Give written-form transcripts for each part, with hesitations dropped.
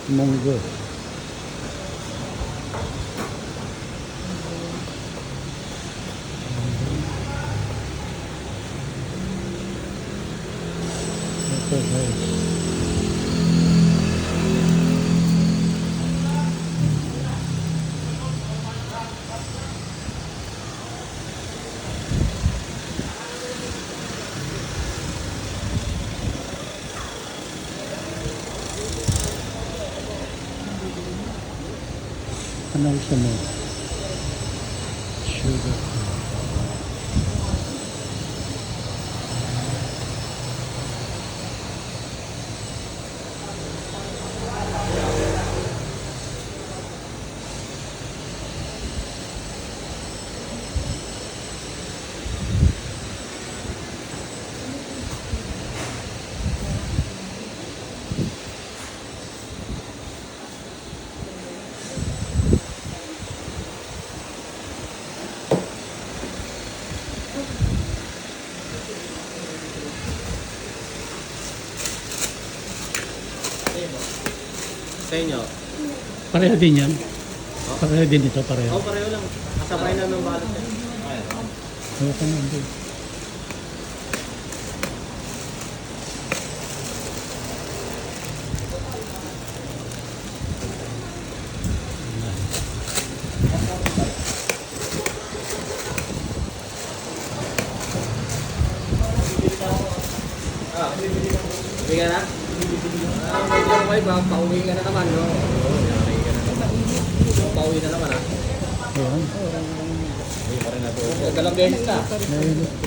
Munggo. Ito guys. Ano gusto mo? Sugar. Sa inyo? Pareho din yan. Pareho din ito, pareho. Oo, pareho lang. Kasabay na ng balot yan. Oo, ka naman din. Uwi ka na? Medyo pauwi ka na naman, no? Pauwi na naman, ha? Ayan. Uwi pa rin nato. Galang beses na.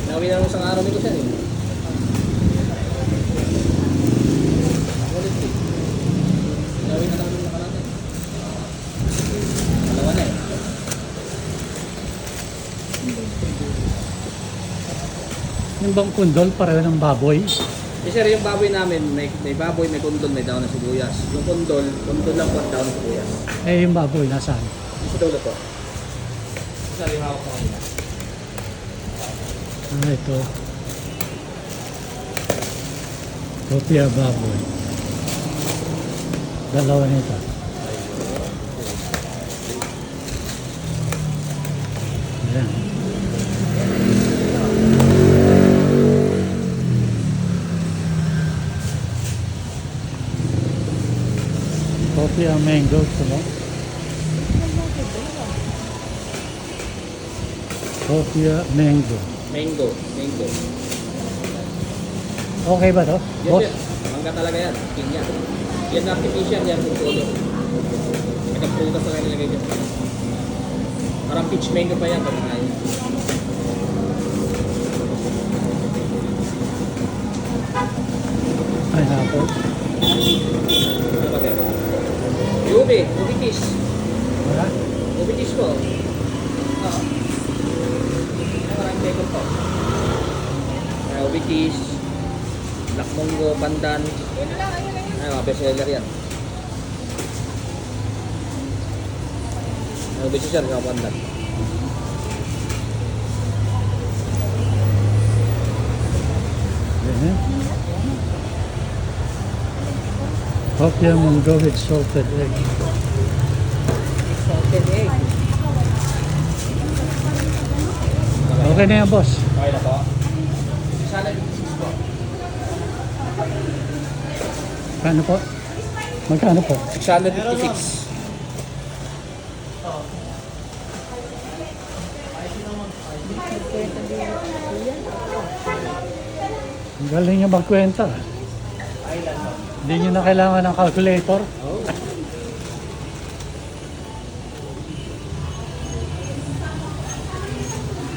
Nauwi na nung isang araw nito siya, eh. Ulit, eh. Nauwi na naman nung nakalatan. Dalawa na, eh. Yung bang kundol, pareho ng baboy. Eh, sir, yung baboy namin, may baboy, may kundol, may daon ng sibuyas. Yung kundol lang po ang daon ng sibuyas. Eh, yung baboy, nasaan? Sa dulo po. Sa hawak ko kanina. Ah, ito. Kopya baboy. Dalawa nito. Ayan. Kopya mango, diba? Kopya mango. Mango. Okay ba to? Yes, Boss? sir. Mangga talaga yan. Skin yan. Yan artificial yan kung todo. May nagprutas na kayo nilagay dyan. Parang peach mango pa yan pag nakain. Pineapple. Ano ba kaya? Ubi kiss. Wala? Ubi kiss ko. Oo. Ay, maraming bacon po. Ubi kiss. Black Mongo, pandan. Ay, mga best seller yan. Ubi kiss yan, mga pandan. Ayan. Kopya mango with salted egg. Salted egg. Okay na yan, boss. Okay na po. Salad cheese po. Kano po? Magkano po? 656. Ang galing niya magkwenta. Hindi niyo na kailangan ng calculator. Oh.